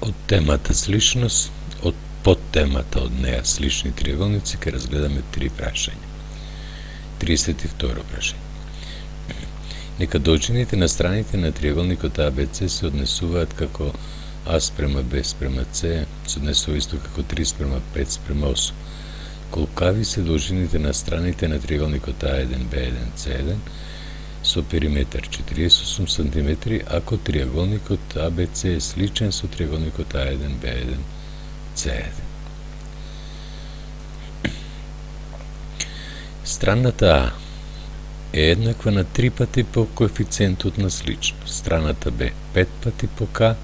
Од темата сличност, од подтемата од неа слични триаголници, ќе разгледаме три прашања. 32 прашање. Нека должините на страните на триаголникот ABC се однесуваат како А спрема Б спрема С, се однесува исто како 3 спрема 5 спрема 8. Колкави се должините на страните на триаголникот А1, B1, C1 со периметар 48 см, ако триаголникот ABC е сличен со триаголникот А1, B1, C1. Страната А е еднаква на 3 пати по коефициентот на сличност. Страната Б 5 пати по К,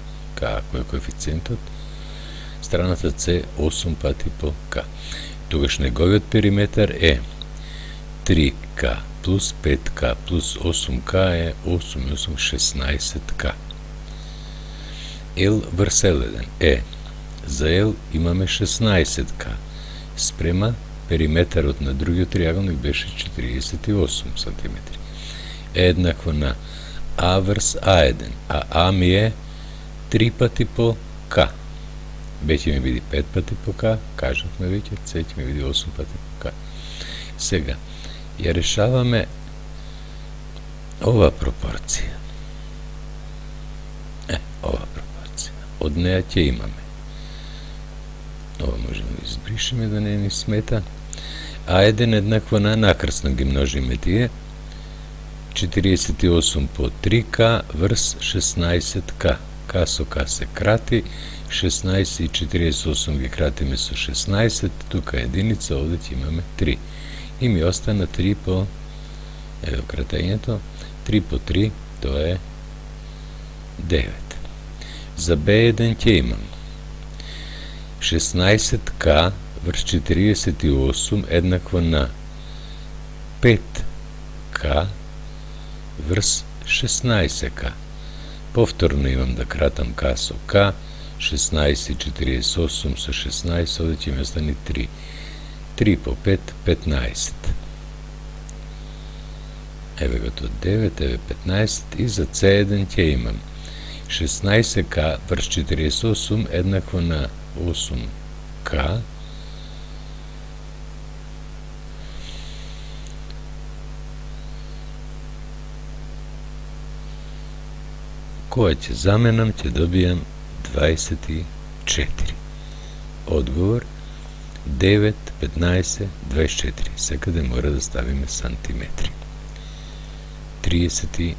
ако е коефициентот. Страната С 8 пати по К. Тогаш неговиот периметар е 3К плюс 5К плюс 8К е 8 и 8 16К. L врз L1 е, за L имаме 16К, спрема периметарот на другиот триаголник беше 48 см. Е еднакво на А врз А1, а А ми е 3 пати по К. Б ќе ми биде 5 пати по К, кажавме веќе, С ќе ми биде 8 пати по К. Сега, ја решаваме ова пропорција. Ова пропорција. Од неа ќе имаме. Ова можеме да избришеме да не ни смета. А1 еднакво на накрсно ги множиме тие. 48 по 3К врз 16К. К со К се крати. 16 и 48 ги кратиме со 16. Тука единица, овде ќе имаме 3. И ми остана 3 по... Ево кратењето. 3 по 3, тоа е 9. За B1 ќе имам 16К врз 48 еднакво на 5К врз 16К. Повторно имам да кратам К со К, 16 и 48 со 16, овде ќе ми остане 3. 3 по 5, 15. Еве го тоа 9, еве 15 и за C1 ќе имам 16К врз 48 еднакво на 8К која ќе заменам, ќе добијам 24. Одговор 9, 15, 24. Секаде мора да ставиме сантиметри. 33.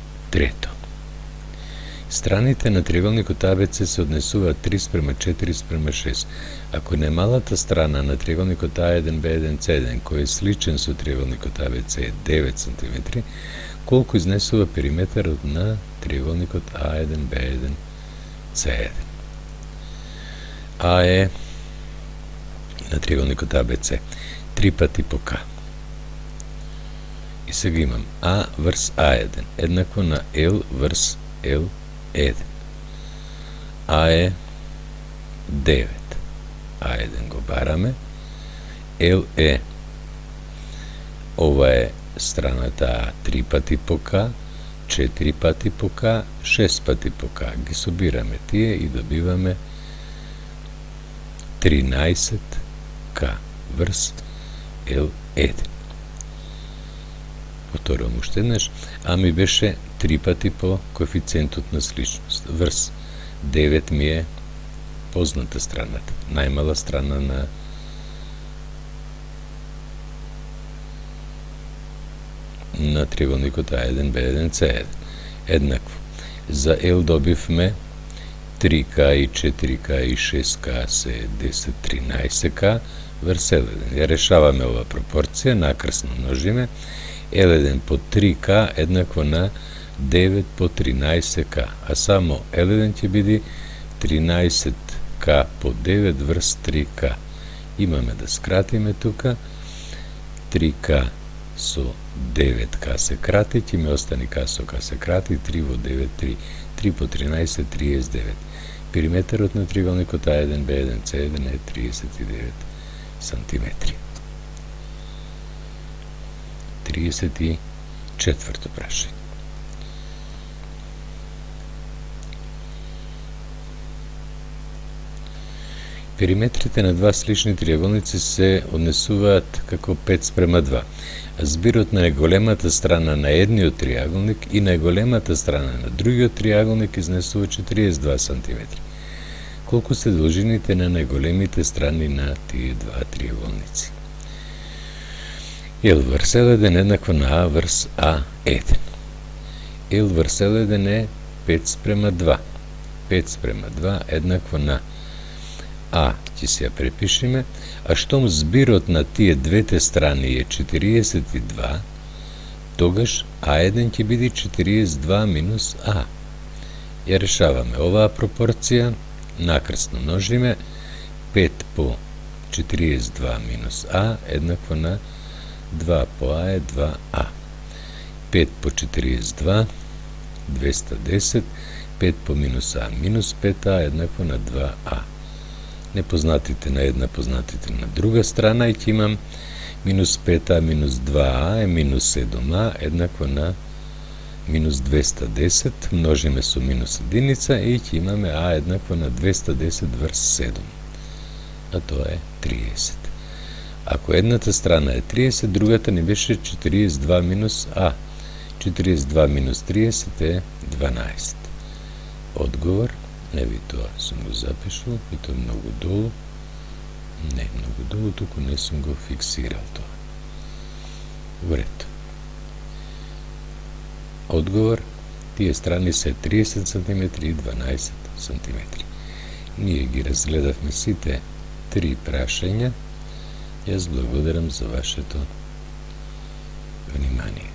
Страните на триаголникот ABC се однесуваат 3 спрема 4 спрема 6. Ако најмалата страна на триаголникот A1, B1, C1, кој е сличен со триаголникот ABC е 9 см, колку изнесува периметарот на триаголникот A1, B1, C1? А е на триаголникот ABC 3 пати по К. И сега имам А врз А1 еднакво на L врз L1. А е 9. А1 го бараме. L е, ова е страната А 3 пати по К, 4 пати по К, 6 пати по К. Ги собираме тие и добиваме 13К врз L1. Повторувам уште еднаш, А ми беше 3 пати по коефициентот на сличност. Врз 9 ми е позната страната, најмала страна на триаголникот А1, B1, C1. Еднакво. За L добивме 3К и 4К и 6К се 10, 13К врз L1. Ја решаваме ова пропорција, накрсно множиме. L1 по 3К еднакво на 9 по 13К, а само L1 ќе биде 13К по 9 врз 3К. Имаме да скратиме тука. 3К со 9К се крати, ќе ми остане К со К се крати, 3 во 9, 3. 3 по 13, 39. Периметарот на триаголникот А1, B1, C1 е 39 сантиметри. 34 прашање. Периметрите на два слични триаголници се однесуваат како 5:2, а збирот на најголемата страна на едниот триаголник и најголемата страна на другиот триаголник изнесува 42 см. Колку се должините на најголемите страни на тие два триаголници? L врз L1 еднакво на A врз A1. L врз L1 е 5:2. 5:2 еднакво на А, ќе се ја препишеме, а штом збирот на тие двете страни е 42, тогаш А1 ќе биде 42 минус А. Ја решаваме оваа пропорција, накрсно множиме, 5 по 42 минус А еднакво на 2 по А е 2А. 5 по 42, 210, 5 по минус А, минус 5А еднакво на 2А. Непознатите на една, познатите на друга страна и ќе имам минус 5А минус 2А е минус 7А еднакво на минус 210, множиме со минус единица и ќе имаме А еднакво на 210 врз 7, а тоа е 30. Ако едната страна е 30, другата ни беше 42 минус А. 42 минус 30 е 12. Одговор, еви тоа сум го запишал, и тоа многу долу. Не, многу долу, туку не сум го фиксирал тоа. Вред. Одговор, тие страни се 30 см и 12 см. Ние ги разгледавме сите три прашања. Јас благодарам за вашето внимание.